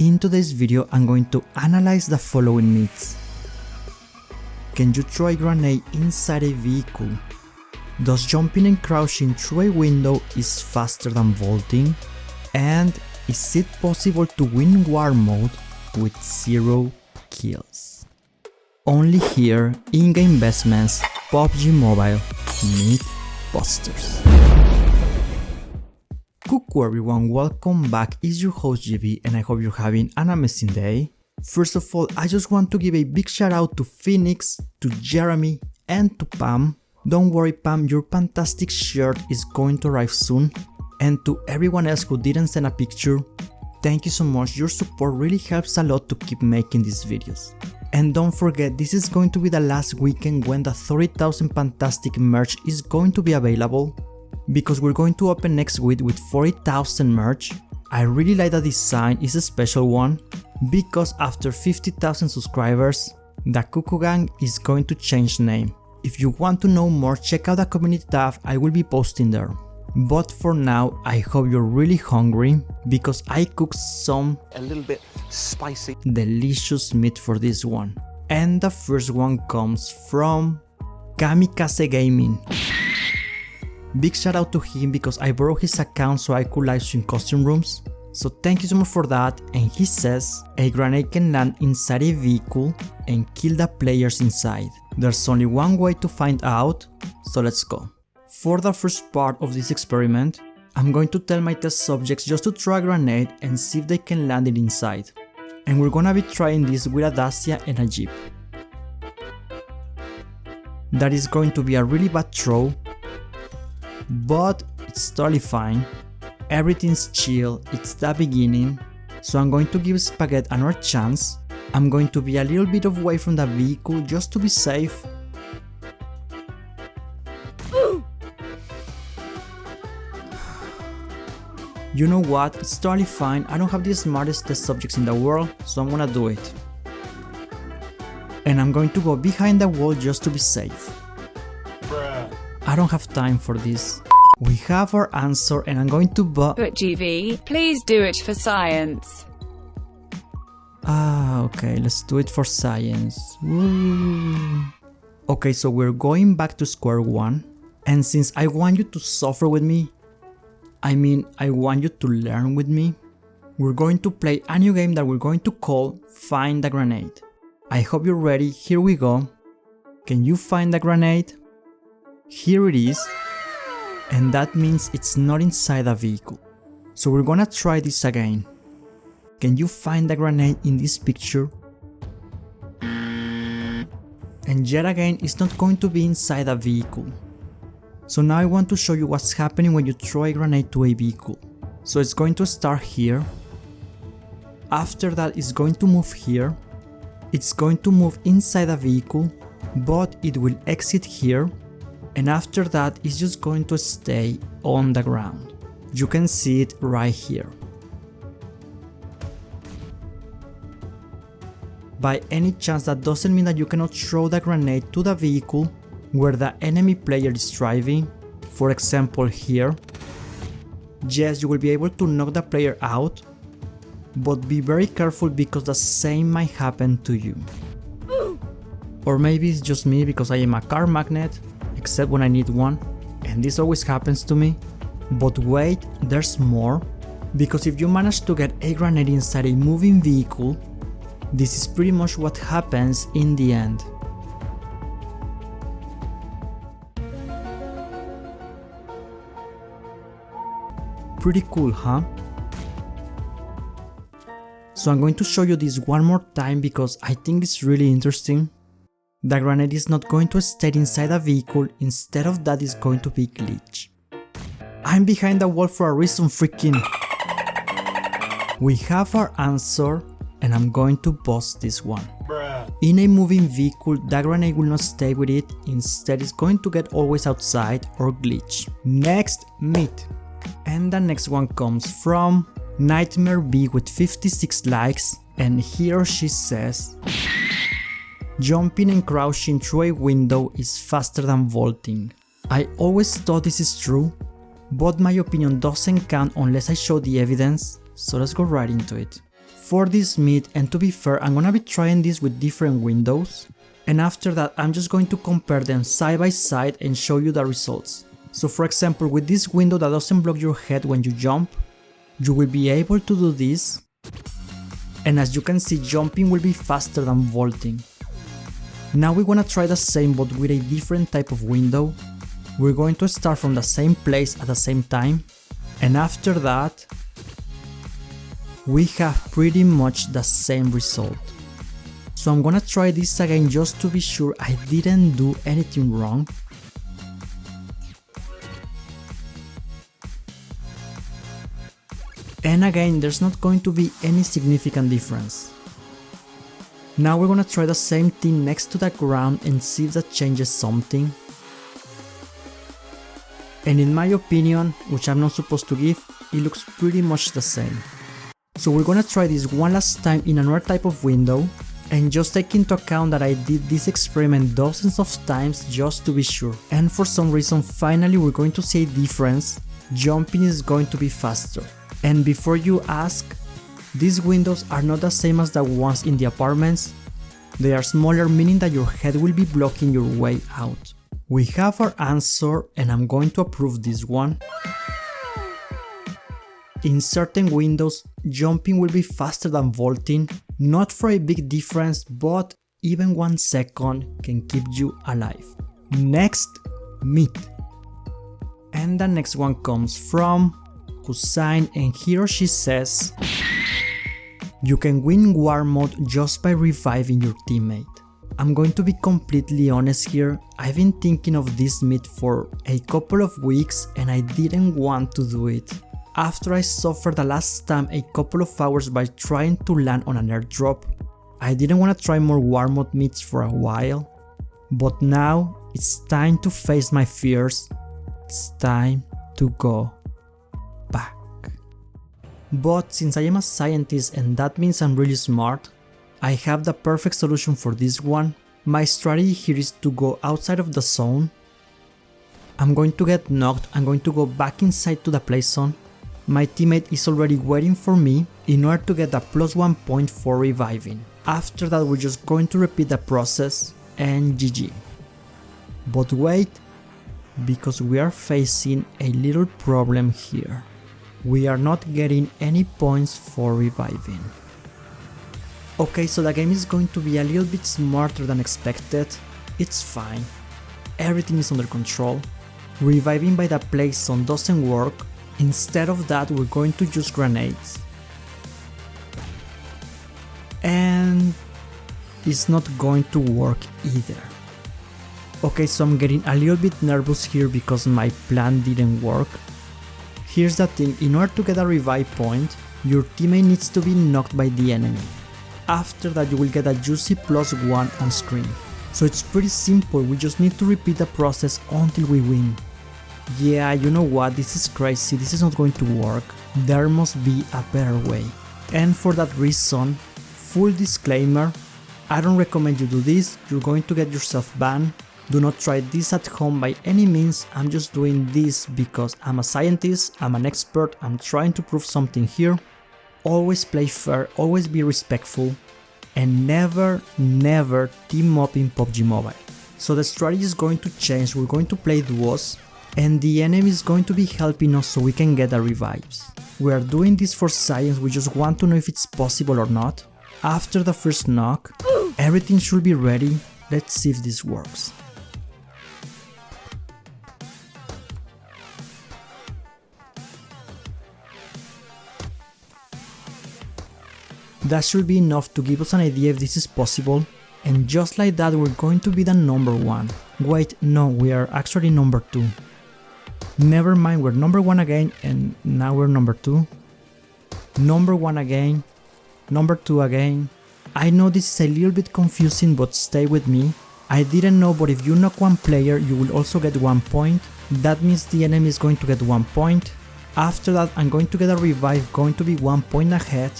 In today's video, I'm going to analyze the following myths. Can you throw a grenade inside a vehicle? Does jumping and crouching through a window is faster than vaulting? And is it possible to win war mode with 0 kills? Only here in GameVestment's PUBG Mobile MythBusters. Cuckoo everyone, welcome back. It's your host GB and I hope you're having an amazing day. First of all, I just want to give a big shout out to Phoenix, to Jeremy and to Pam. Don't worry Pam, your fantastic shirt is going to arrive soon. And to everyone else who didn't send a picture, thank you so much. Your support really helps a lot to keep making these videos. And don't forget, this is going to be the last weekend when the 30,000 fantastic merch is going to be available, because we're going to open next week with 40,000 merch. I really like the design, it's a special one, because after 50,000 subscribers, the Cuckoo Gang is going to change name. If you want to know more, check out the community tab, I will be posting there. But for now, I hope you're really hungry, because I cooked some a little bit spicy, delicious meat for this one. And the first one comes from Kamikaze Gaming. Big shout out to him because I borrowed his account so I could livestream costume rooms. So thank you so much for that. And he says a grenade can land inside a vehicle and kill the players inside. There's only one way to find out, so let's go. For the first part of this experiment, I'm going to tell my test subjects just to throw a grenade and see if they can land it inside. And we're gonna be trying this with a Dacia and a Jeep. That is going to be a really bad throw, but it's totally fine. Everything's chill, it's the beginning, so I'm going to give Spaghetti another chance. I'm going to be a little bit away from the vehicle just to be safe. You know what, it's totally fine, I don't have the smartest test subjects in the world, so I'm gonna do it. And I'm going to go behind the wall just to be safe. Bruh. I don't have time for this. We have our answer and I'm going to But GV, please do it for science. Okay, let's do it for science. Woo. Okay, so we're going back to square one. And since I want you to suffer with me, I want you to learn with me, we're going to play a new game that we're going to call Find the Grenade. I hope you're ready, here we go. Can you find the grenade? Here it is. And that means it's not inside a vehicle. So we're gonna try this again. Can you find the grenade in this picture? And yet again, it's not going to be inside a vehicle. So now I want to show you what's happening when you throw a grenade to a vehicle. So it's going to start here. After that, it's going to move here. It's going to move inside a vehicle, but it will exit here. And after that, it's just going to stay on the ground. You can see it right here. By any chance, that doesn't mean that you cannot throw the grenade to the vehicle where the enemy player is driving. For example here. Yes, you will be able to knock the player out, but be very careful because the same might happen to you. Or maybe it's just me because I am a car magnet, except when I need one, and this always happens to me. But wait, there's more, because if you manage to get a grenade inside a moving vehicle, this is pretty much what happens in the end. Pretty cool, huh? So I'm going to show you this one more time because I think it's really interesting. The grenade is not going to stay inside a vehicle, instead of that is going to be glitch. I'm behind the wall for a reason, freaking. We have our answer and I'm going to bust this one. Bruh. In a moving vehicle, the grenade will not stay with it, instead it's going to get always outside or glitch. Next myth. And the next one comes from Nightmare B with 56 likes, and he or she says jumping and crouching through a window is faster than vaulting. I always thought this is true, but my opinion doesn't count unless I show the evidence, so let's go right into it. for this myth, and to be fair, I'm gonna be trying this with different windows, and after that I'm just going to compare them side by side and show you the results. So for example, with this window that doesn't block your head when you jump, you will be able to do this, and as you can see, jumping will be faster than vaulting. Now we're gonna try the same but with a different type of window. We're going to start from the same place at the same time, and after that we have pretty much the same result. So I'm gonna try this again just to be sure I didn't do anything wrong. And again, there's not going to be any significant difference. Now we're gonna try the same thing next to the ground and see if that changes something. And in my opinion, which I'm not supposed to give, it looks pretty much the same. So we're gonna try this one last time in another type of window, and just take into account that I did this experiment dozens of times just to be sure. And for some reason, finally we're going to see a difference. Jumping is going to be faster. And before you ask, these windows are not the same as the ones in the apartments. They are smaller, meaning that your head will be blocking your way out. We have our answer, and I'm going to approve this one. In certain windows, jumping will be faster than vaulting, not for a big difference, but even 1 second can keep you alive. Next, myth. And the next one comes from Hussein, and he or she says, you can win war mode just by reviving your teammate. I'm going to be completely honest here, I've been thinking of this myth for a couple of weeks and I didn't want to do it. After I suffered the last time a couple of hours by trying to land on an airdrop, I didn't want to try more war mode myths for a while. But now it's time to face my fears. It's time to go back. But since I am a scientist and that means I'm really smart, I have the perfect solution for this one. My strategy here is to go outside of the zone. I'm going to get knocked, I'm going to go back inside to the play zone. My teammate is already waiting for me in order to get the +1 point for reviving. After that we're just going to repeat the process and GG. But wait, because we are facing a little problem here. We are not getting any points for reviving. Okay, so the game is going to be a little bit smarter than expected. It's fine. Everything is under control. Reviving by the play zone doesn't work. Instead of that, we're going to use grenades. And it's not going to work either. Okay, so I'm getting a little bit nervous here because my plan didn't work. Here's the thing, in order to get a revive point, your teammate needs to be knocked by the enemy. After that you will get a juicy +1 on screen. So it's pretty simple, we just need to repeat the process until we win. Yeah, you know what, this is crazy, this is not going to work. There must be a better way. And for that reason, full disclaimer, I don't recommend you do this, you're going to get yourself banned. Do not try this at home by any means, I'm just doing this because I'm a scientist, I'm an expert, I'm trying to prove something here. Always play fair, always be respectful, and never team up in PUBG Mobile. So the strategy is going to change, we're going to play duos, and the enemy is going to be helping us so we can get the revives. We are doing this for science, we just want to know if it's possible or not. After the first knock, everything should be ready, let's see if this works. That should be enough to give us an idea if this is possible, and just like that we're going to be the number 1. Wait, no, we are actually number 2. Never mind, we're number 1 again and now we're number 2. Number 1 again, number 2 again. I know this is a little bit confusing, but stay with me. I didn't know, but if you knock one player you will also get 1 point. That means the enemy is going to get 1 point. After that I'm going to get a revive, going to be 1 point ahead,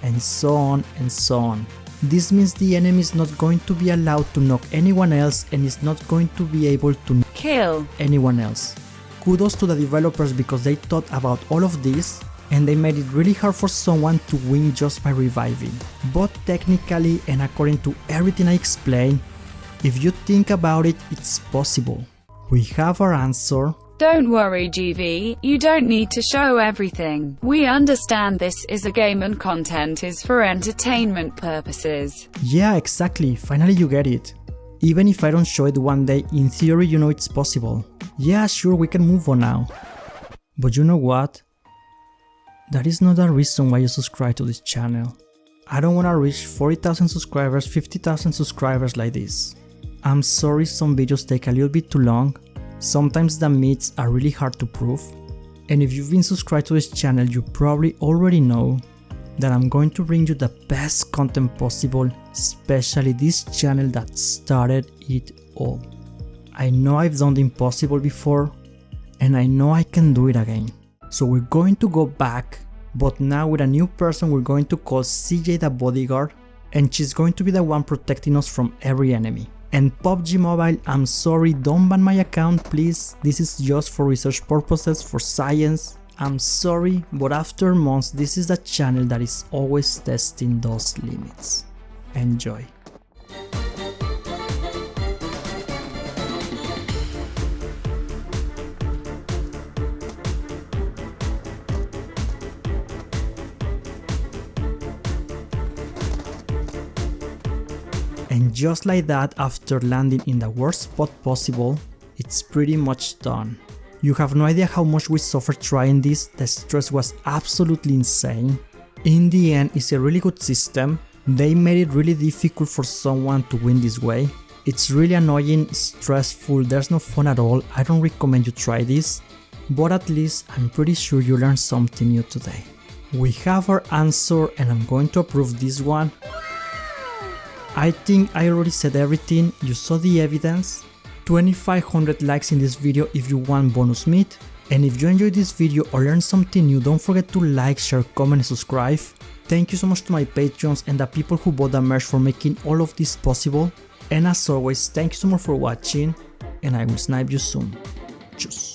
and so on and so on. This means the enemy is not going to be allowed to knock anyone else and is not going to be able to kill anyone else. Kudos to the developers because they thought about all of this, and they made it really hard for someone to win just by reviving. But technically, and according to everything I explained, if you think about it, it's possible. We have our answer. Don't worry, GV, you don't need to show everything. We understand this is a game and content is for entertainment purposes. Yeah, exactly, finally you get it. Even if I don't show it one day, in theory you know it's possible. Yeah, sure, we can move on now. But you know what? That is not a reason why you subscribe to this channel. I don't wanna reach 40,000 subscribers, 50,000 subscribers like this. I'm sorry some videos take a little bit too long. Sometimes the myths are really hard to prove. And if you've been subscribed to this channel, you probably already know that I'm going to bring you the best content possible, especially this channel that started it all. I know I've done the impossible before, and I know I can do it again. So we're going to go back, but now with a new person we're going to call CJ the bodyguard, and she's going to be the one protecting us from every enemy. And PUBG Mobile, I'm sorry, don't ban my account please, this is just for research purposes, for science. I'm sorry, but after months this is the channel that is always testing those limits. Enjoy. And just like that, after landing in the worst spot possible, it's pretty much done. You have no idea how much we suffered trying this, the stress was absolutely insane. In the end, it's a really good system. They made it really difficult for someone to win this way. It's really annoying, stressful, there's no fun at all. I don't recommend you try this, but at least I'm pretty sure you learned something new today. We have our answer and I'm going to approve this one. I think I already said everything, you saw the evidence. 2500 likes in this video if you want bonus meat. And if you enjoyed this video or learned something new, don't forget to like, share, comment and subscribe. Thank you so much to my Patreons and the people who bought the merch for making all of this possible. And as always, thank you so much for watching and I will snipe you soon. Tschüss.